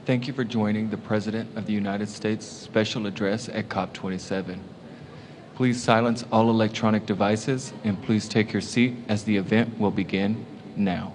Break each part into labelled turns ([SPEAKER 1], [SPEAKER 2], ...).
[SPEAKER 1] Thank you for joining the President of the United States special address at Cop27. Please silence all electronic devices and please take your seat as the event will begin now.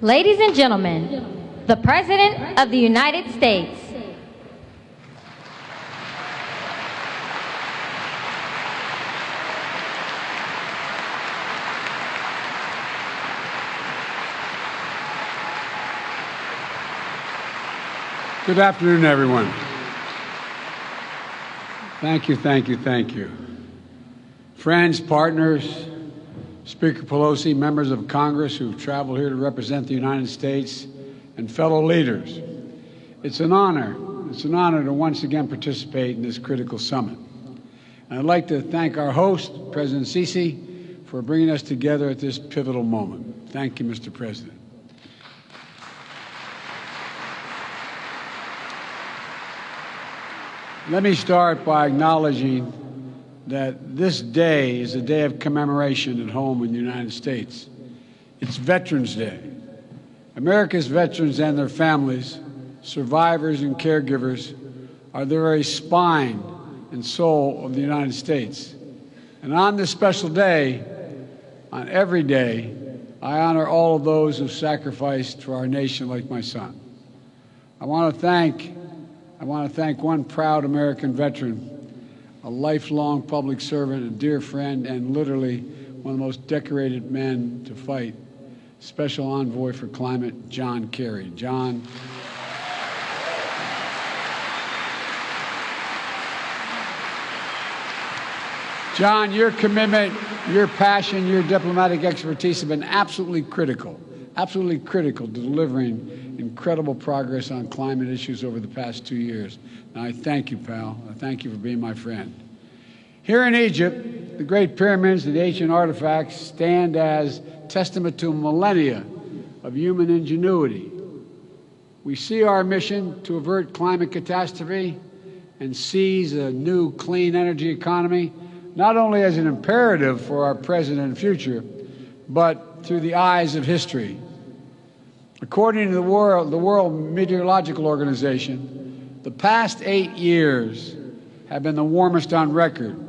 [SPEAKER 2] Ladies and gentlemen, the President of the United States.
[SPEAKER 3] Good afternoon, everyone. Thank you, thank you, thank you. Friends, partners, Speaker Pelosi, members of Congress who've traveled here to represent the United States, and fellow leaders. It's an honor. It's an honor to once again participate in this critical summit. And I'd like to thank our host, President Sisi, for bringing us together at this pivotal moment. Thank you, Mr. President. Let me start by acknowledging that this day is a day of commemoration at home in the United States. It's Veterans Day. America's veterans and their families, survivors and caregivers, are the very spine and soul of the United States. And on this special day, on every day, I honor all of those who sacrificed for our nation like my son. I want to thank one proud American veteran, a lifelong public servant, a dear friend, and literally one of the most decorated men to fight, Special Envoy for Climate, John Kerry. John, your commitment, your passion, your diplomatic expertise have been absolutely critical to delivering incredible progress on climate issues over the past 2 years. And I thank you, pal. I thank you for being my friend. Here in Egypt, the Great Pyramids and the ancient artifacts stand as testament to millennia of human ingenuity. We see our mission to avert climate catastrophe and seize a new clean energy economy not only as an imperative for our present and future, but through the eyes of history. According to the World Meteorological Organization, the past 8 years have been the warmest on record. In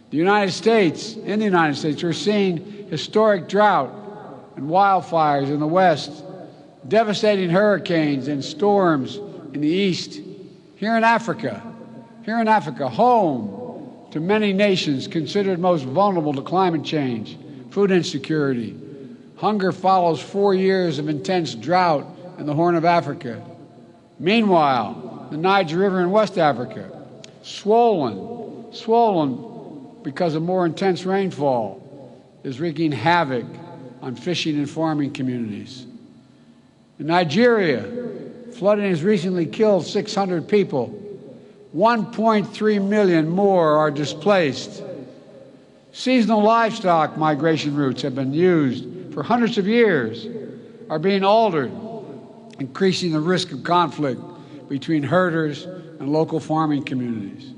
[SPEAKER 3] the United States, we're seeing historic drought and wildfires in the West, devastating hurricanes and storms in the East. Here in Africa, home to many nations considered most vulnerable to climate change, food insecurity. Hunger follows 4 years of intense drought in the Horn of Africa. Meanwhile, the Niger River in West Africa, swollen because of more intense rainfall, is wreaking havoc on fishing and farming communities. In Nigeria, flooding has recently killed 600 people. 1.3 million more are displaced. Seasonal livestock migration routes have been used for hundreds of years, are being altered, increasing the risk of conflict between herders and local farming communities.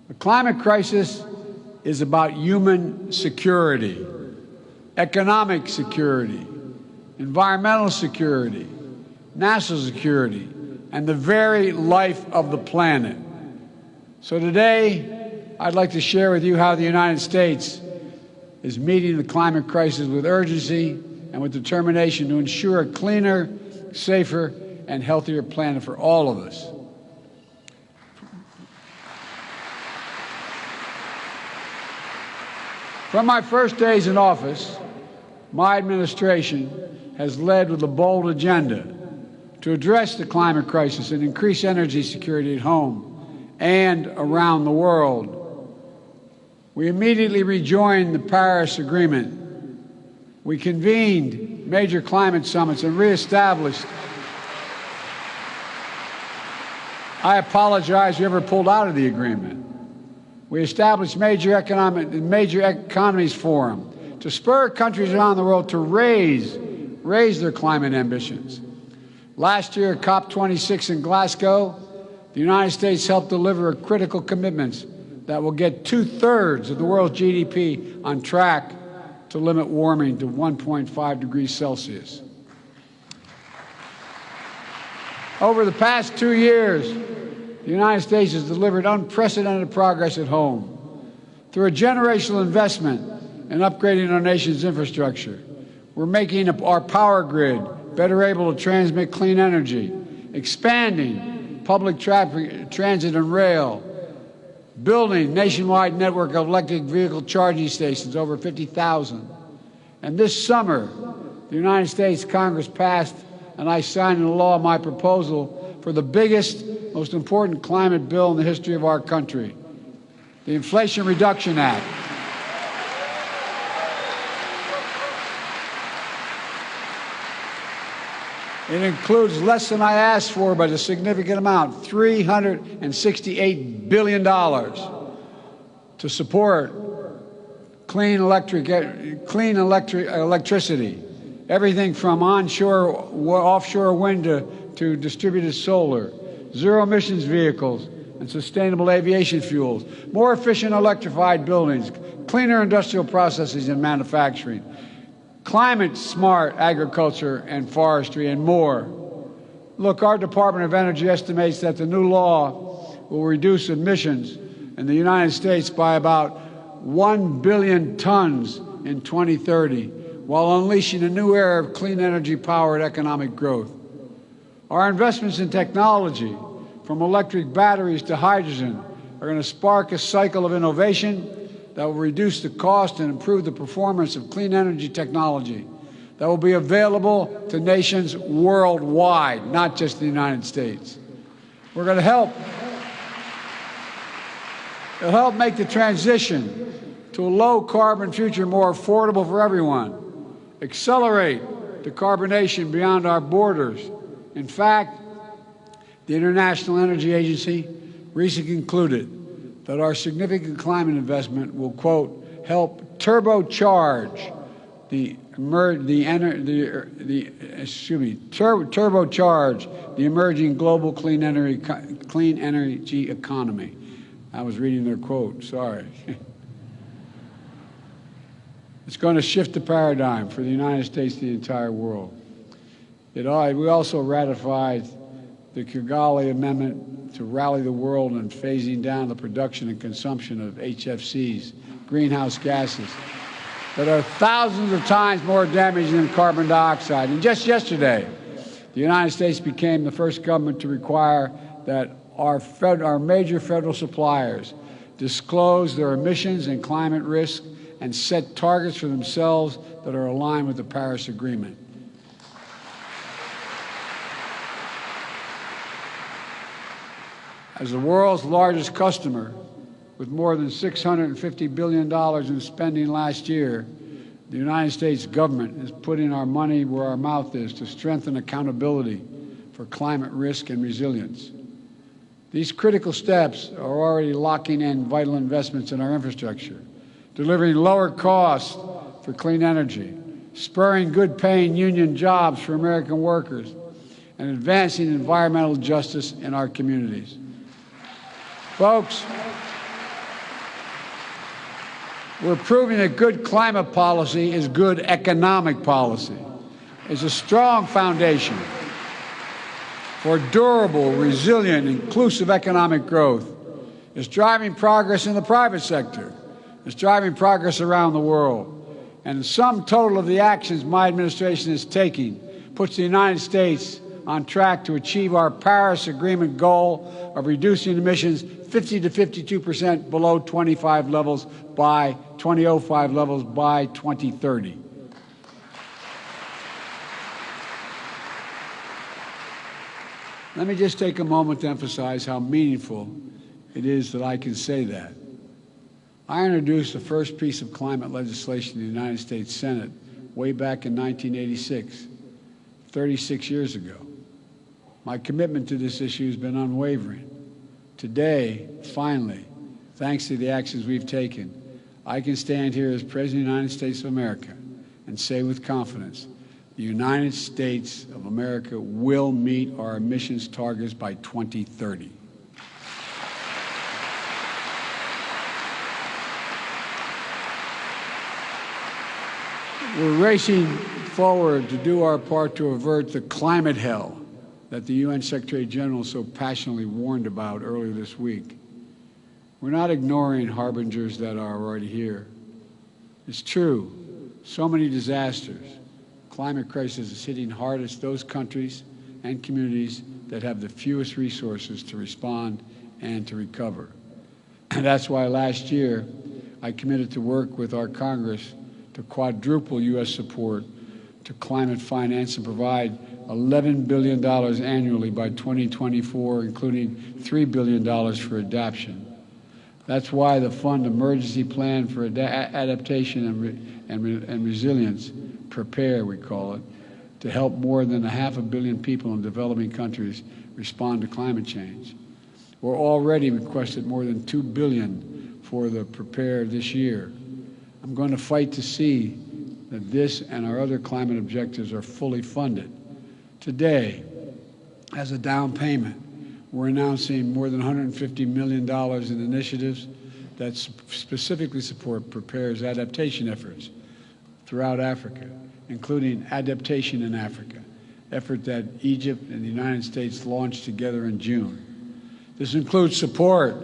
[SPEAKER 3] The climate crisis is about human security, economic security, environmental security, national security, and the very life of the planet. So today, I'd like to share with you how the United States is meeting the climate crisis with urgency and with determination to ensure a cleaner, safer, and healthier planet for all of us. From my first days in office, my administration has led with a bold agenda to address the climate crisis and increase energy security at home and around the world. We immediately rejoined the Paris Agreement. We convened major climate summits and reestablished. I apologize whoever pulled out of the agreement. We established major economies forum to spur countries around the world to raise their climate ambitions. Last year at Cop27 in Glasgow, the United States helped deliver critical commitments that will get 2/3 of the world's GDP on track to limit warming to 1.5 degrees Celsius. Over the past 2 years, the United States has delivered unprecedented progress at home through a generational investment in upgrading our nation's infrastructure. We're making our power grid better able to transmit clean energy, expanding public traffic, transit and rail, building nationwide network of electric vehicle charging stations, over 50,000. And this summer, the United States Congress passed, and I signed into law my proposal for the biggest, most important climate bill in the history of our country, the Inflation Reduction Act. It includes less than I asked for, but a significant amount, $368 billion to support clean electricity, everything from offshore wind to distributed solar, zero emissions vehicles and sustainable aviation fuels, more efficient electrified buildings, cleaner industrial processes and manufacturing, climate-smart agriculture and forestry, and more. Look, our Department of Energy estimates that the new law will reduce emissions in the United States by about 1 billion tons in 2030, while unleashing a new era of clean energy-powered economic growth. Our investments in technology, from electric batteries to hydrogen, are going to spark a cycle of innovation that will reduce the cost and improve the performance of clean energy technology that will be available to nations worldwide, not just the United States. We're going to help make the transition to a low-carbon future more affordable for everyone, accelerate decarbonation beyond our borders. In fact, the International Energy Agency recently concluded that our significant climate investment will, quote, help turbocharge the emerging global clean energy economy. I was reading their quote, sorry. It's going to shift the paradigm for the United States and the entire world. We also ratified the Kigali Amendment to rally the world in phasing down the production and consumption of HFCs, greenhouse gases, that are thousands of times more damaging than carbon dioxide. And just yesterday, the United States became the first government to require that our major federal suppliers disclose their emissions and climate risk and set targets for themselves that are aligned with the Paris Agreement. As the world's largest customer, with more than $650 billion in spending last year, the United States government is putting our money where our mouth is to strengthen accountability for climate risk and resilience. These critical steps are already locking in vital investments in our infrastructure, delivering lower costs for clean energy, spurring good-paying union jobs for American workers, and advancing environmental justice in our communities. Folks, we're proving that good climate policy is good economic policy. It's a strong foundation for durable, resilient, inclusive economic growth. It's driving progress in the private sector. It's driving progress around the world. And the sum total of the actions my administration is taking puts the United States on track to achieve our Paris Agreement goal of reducing emissions 50 to 52% below 2005 levels by 2030. Let me just take a moment to emphasize how meaningful it is that I can say that. I introduced the first piece of climate legislation in the United States Senate way back in 1986, 36 years ago. My commitment to this issue has been unwavering. Today, finally, thanks to the actions we've taken, I can stand here as President of the United States of America and say with confidence, the United States of America will meet our emissions targets by 2030. We're racing forward to do our part to avert the climate hell that the UN Secretary General so passionately warned about earlier this week. We're not ignoring harbingers that are already here. It's true, so many disasters, climate crisis is hitting hardest those countries and communities that have the fewest resources to respond and to recover. And that's why last year I committed to work with our Congress to quadruple U.S. support to climate finance and provide $11 billion annually by 2024, including $3 billion for adaptation. That's why the Fund Emergency Plan for Adaptation and Resilience, PREPARE we call it, to help more than 500 million people in developing countries respond to climate change. We're already requested more than $2 billion for the PREPARE this year. I'm going to fight to see that this and our other climate objectives are fully funded. Today, as a down payment, we're announcing more than $150 million in initiatives that specifically support PREPARE's adaptation efforts throughout Africa, including Adaptation in Africa, effort that Egypt and the United States launched together in June. This includes support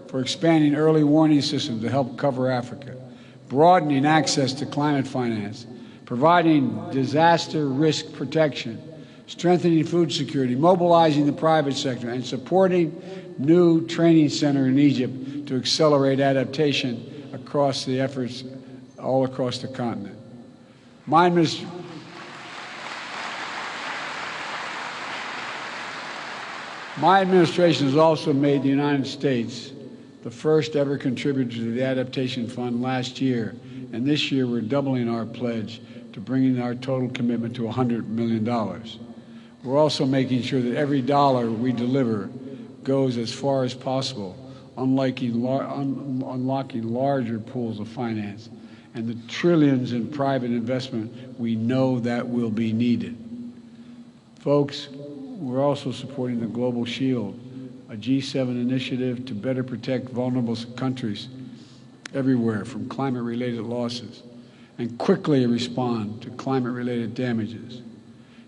[SPEAKER 3] for expanding early warning systems to help cover Africa, broadening access to climate finance, providing disaster risk protection, strengthening food security, mobilizing the private sector, and supporting new training center in Egypt to accelerate adaptation across the efforts all across the continent. My administration has also made the United States the first ever contributor to the Adaptation Fund last year, and this year we're doubling our pledge to bringing our total commitment to $100 million. We're also making sure that every dollar we deliver goes as far as possible, unlocking larger pools of finance and the trillions in private investment we know that will be needed. Folks, we're also supporting the Global Shield, a G7 initiative to better protect vulnerable countries everywhere from climate-related losses and quickly respond to climate-related damages.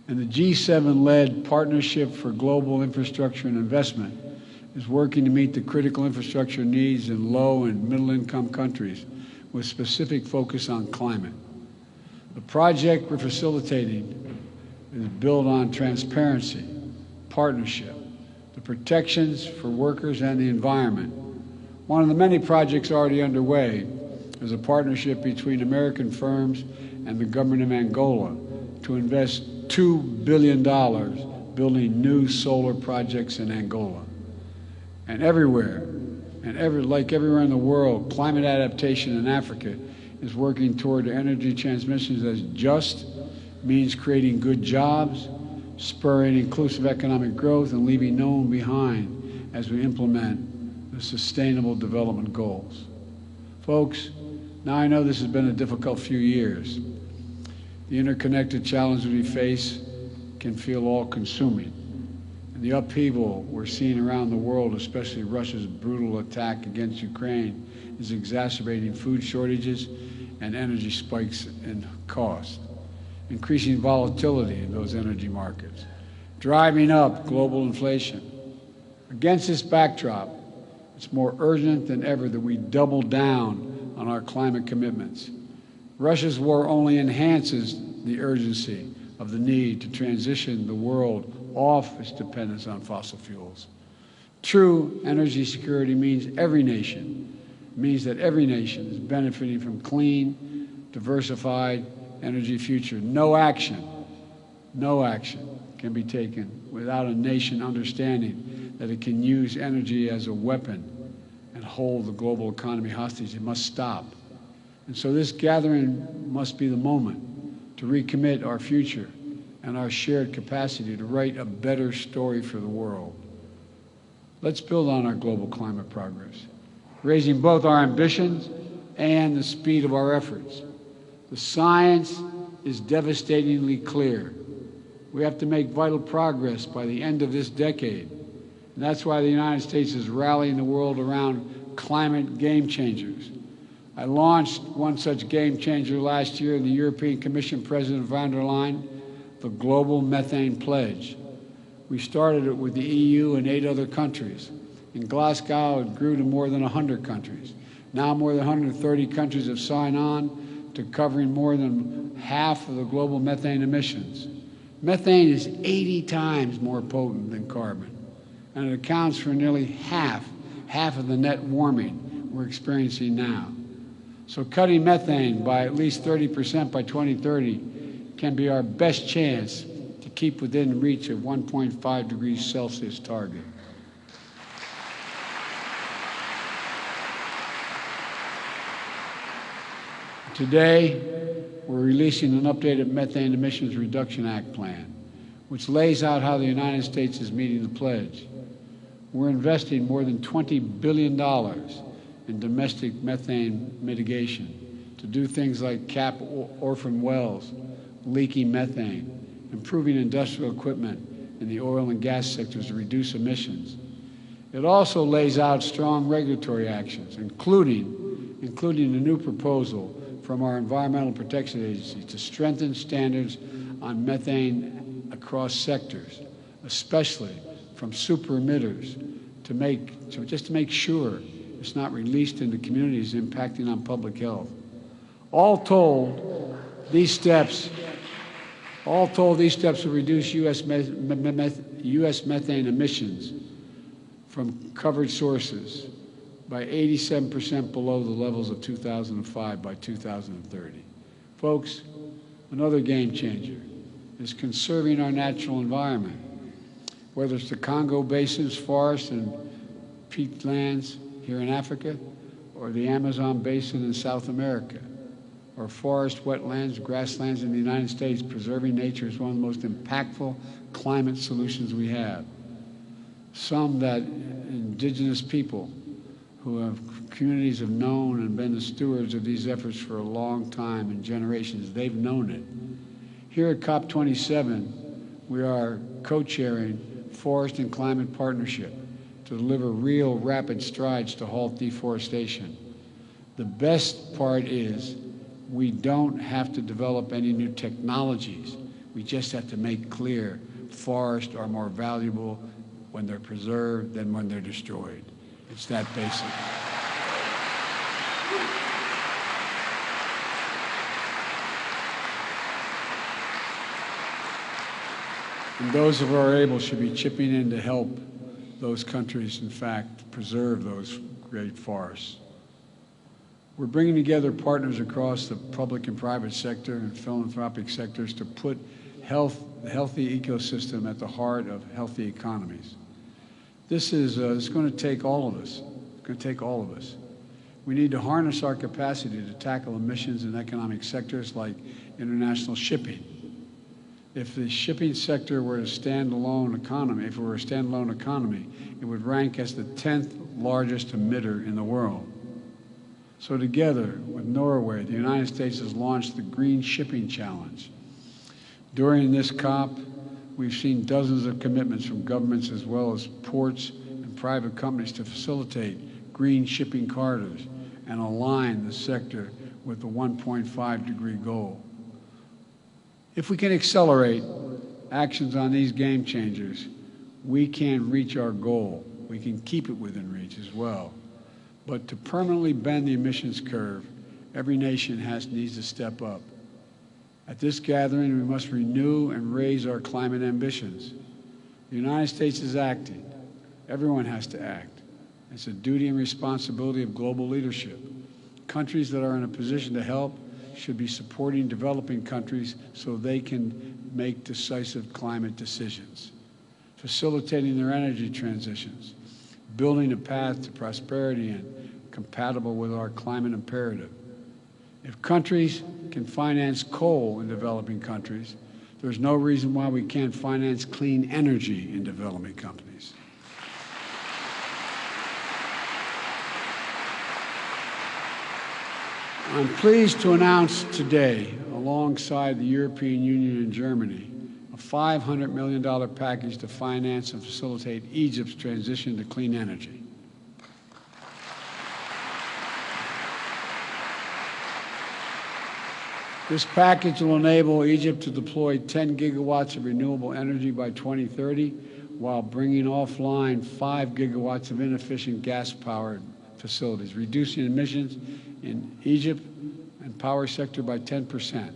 [SPEAKER 3] And the G7-led Partnership for Global Infrastructure and Investment is working to meet the critical infrastructure needs in low and middle-income countries with specific focus on climate. The project we're facilitating is built on transparency, partnership, the protections for workers and the environment. One of the many projects already underway is a partnership between American firms and the government of Angola to invest $2 billion building new solar projects in Angola. And everywhere, like everywhere in the world, climate adaptation in Africa is working toward energy transmissions as just means creating good jobs, spurring inclusive economic growth, and leaving no one behind as we implement the Sustainable Development Goals. Folks, now I know this has been a difficult few years. The interconnected challenges we face can feel all-consuming. And the upheaval we're seeing around the world, especially Russia's brutal attack against Ukraine, is exacerbating food shortages and energy spikes in cost, increasing volatility in those energy markets, driving up global inflation. Against this backdrop, it's more urgent than ever that we double down on our climate commitments. Russia's war only enhances the urgency of the need to transition the world off its dependence on fossil fuels. True energy security means that every nation is benefiting from clean, diversified energy future. No action can be taken without a nation understanding that it can use energy as a weapon and hold the global economy hostage. It must stop. And so this gathering must be the moment to recommit our future and our shared capacity to write a better story for the world. Let's build on our global climate progress, raising both our ambitions and the speed of our efforts. The science is devastatingly clear. We have to make vital progress by the end of this decade. And that's why the United States is rallying the world around climate game changers. I launched one such game changer last year in the European Commission President von der Leyen, the Global Methane Pledge. We started it with the EU and 8 other countries. In Glasgow, it grew to more than 100 countries. Now more than 130 countries have signed on to covering more than half of the global methane emissions. Methane is 80 times more potent than carbon, and it accounts for nearly half of the net warming we're experiencing now. So cutting methane by at least 30% by 2030 can be our best chance to keep within reach of 1.5 degrees Celsius target. Today, we're releasing an updated Methane Emissions Reduction Act plan, which lays out how the United States is meeting the pledge. We're investing more than $20 billion in domestic methane mitigation to do things like cap orphan wells, leaking methane, improving industrial equipment in the oil and gas sectors to reduce emissions. It also lays out strong regulatory actions, including a new proposal from our Environmental Protection Agency to strengthen standards on methane across sectors, especially from super emitters, just to make sure it's not released into communities impacting on public health. All told, these steps will reduce U.S. methane emissions from covered sources by 87% below the levels of 2005 by 2030. Folks, another game changer is conserving our natural environment, whether it's the Congo Basin's forests and peatlands here in Africa, or the Amazon Basin in South America, or forest, wetlands, grasslands in the United States. Preserving nature is one of the most impactful climate solutions we have. Some that indigenous people communities have known and been the stewards of these efforts for a long time and generations. They've known it. Here at Cop27, we are co-chairing Forest and Climate Partnership to deliver real rapid strides to halt deforestation. The best part is we don't have to develop any new technologies. We just have to make clear forests are more valuable when they're preserved than when they're destroyed. It's that basic. And those who are able should be chipping in to help those countries, in fact, preserve those great forests. We're bringing together partners across the public and private sector and philanthropic sectors to put the healthy ecosystem at the heart of healthy economies. This is it's going to take all of us. It's going to take all of us. We need to harness our capacity to tackle emissions in economic sectors like international shipping. If the shipping sector were a standalone economy, it would rank as the 10th largest emitter in the world. So together with Norway, the United States has launched the Green Shipping Challenge. During this COP, we've seen dozens of commitments from governments as well as ports and private companies to facilitate green shipping corridors and align the sector with the 1.5 degree goal. If we can accelerate actions on these game changers, we can reach our goal. We can keep it within reach as well. But to permanently bend the emissions curve, every nation needs to step up. At this gathering, we must renew and raise our climate ambitions. The United States is acting. Everyone has to act. It's a duty and responsibility of global leadership. Countries that are in a position to help should be supporting developing countries so they can make decisive climate decisions, facilitating their energy transitions, building a path to prosperity and compatible with our climate imperative. If countries can finance coal in developing countries, there's no reason why we can't finance clean energy in developing countries. I'm pleased to announce today, alongside the European Union and Germany, a $500 million package to finance and facilitate Egypt's transition to clean energy. This package will enable Egypt to deploy 10 gigawatts of renewable energy by 2030, while bringing offline 5 gigawatts of inefficient gas-powered facilities, reducing emissions in Egypt and and power sector by 10%.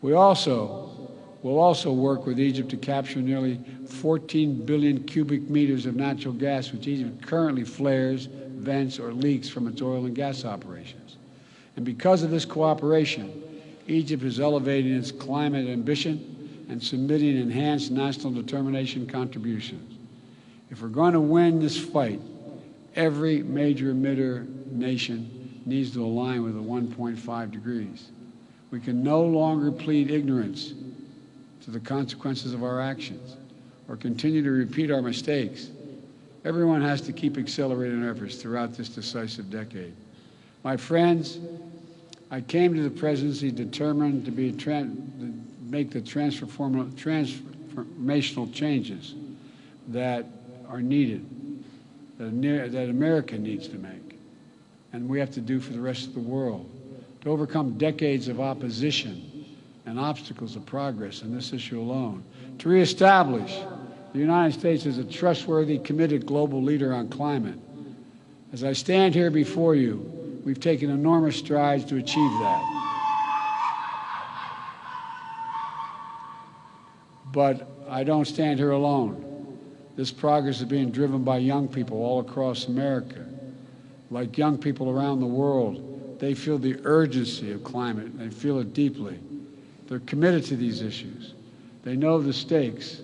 [SPEAKER 3] We will also work with Egypt to capture nearly 14 billion cubic meters of natural gas, which Egypt currently flares, vents, or leaks from its oil and gas operations. And because of this cooperation, Egypt is elevating its climate ambition and submitting enhanced national determination contributions. If we're going to win this fight, every major emitter nation needs to align with the 1.5 degrees. We can no longer plead ignorance to the consequences of our actions or continue to repeat our mistakes. Everyone has to keep accelerating efforts throughout this decisive decade. My friends, I came to the presidency determined to make the transformational changes that are needed, that America needs to make, and we have to do for the rest of the world, to overcome decades of opposition and obstacles of progress in this issue alone, to reestablish the United States as a trustworthy, committed global leader on climate. As I stand here before you, we've taken enormous strides to achieve that. But I don't stand here alone. This progress is being driven by young people all across America. Like young people around the world, they feel the urgency of climate. They feel it deeply. They're committed to these issues. They know the stakes,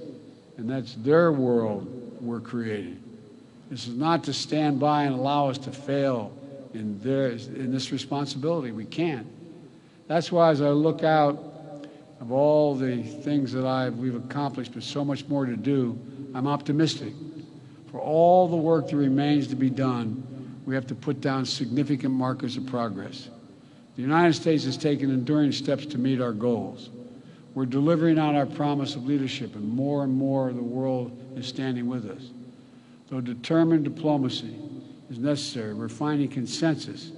[SPEAKER 3] and that's their world we're creating. This is not to stand by and allow us to fail in this responsibility. We can't. That's why as I look out of all the things that we've accomplished, but so much more to do, I'm optimistic. For all the work that remains to be done, we have to put down significant markers of progress. The United States has taken enduring steps to meet our goals. We're delivering on our promise of leadership, and more of the world is standing with us. Though determined diplomacy is necessary, we're finding consensus,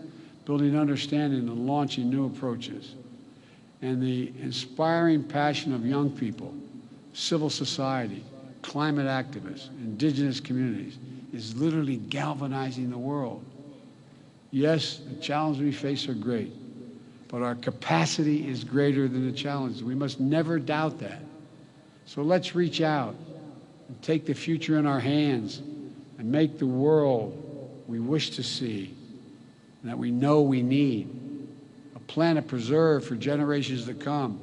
[SPEAKER 3] building understanding, and launching new approaches. And the inspiring passion of young people, civil society, climate activists, indigenous communities is literally galvanizing the world. Yes, the challenges we face are great, but our capacity is greater than the challenges. We must never doubt that. So let's reach out and take the future in our hands and make the world we wish to see and that we know we need. A planet preserved for generations to come.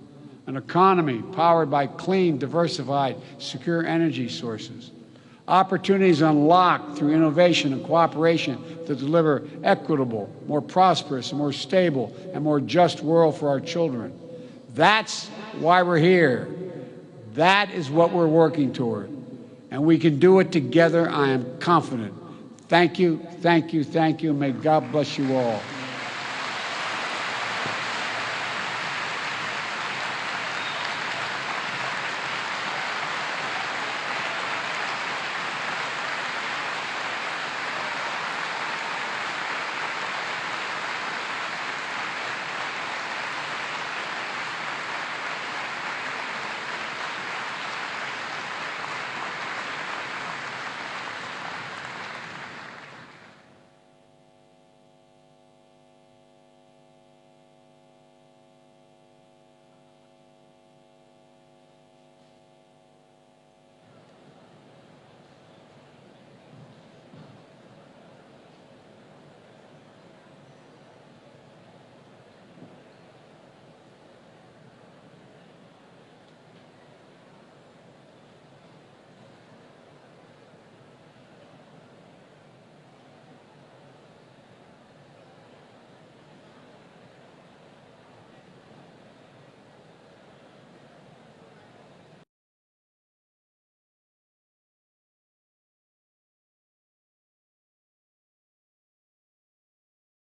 [SPEAKER 3] An economy powered by clean, diversified, secure energy sources. Opportunities unlocked through innovation and cooperation to deliver equitable, more prosperous, and more stable, and more just world for our children. That's why we're here. That is what we're working toward. And we can do it together, I am confident. Thank you, thank you, thank you, and may God bless you all.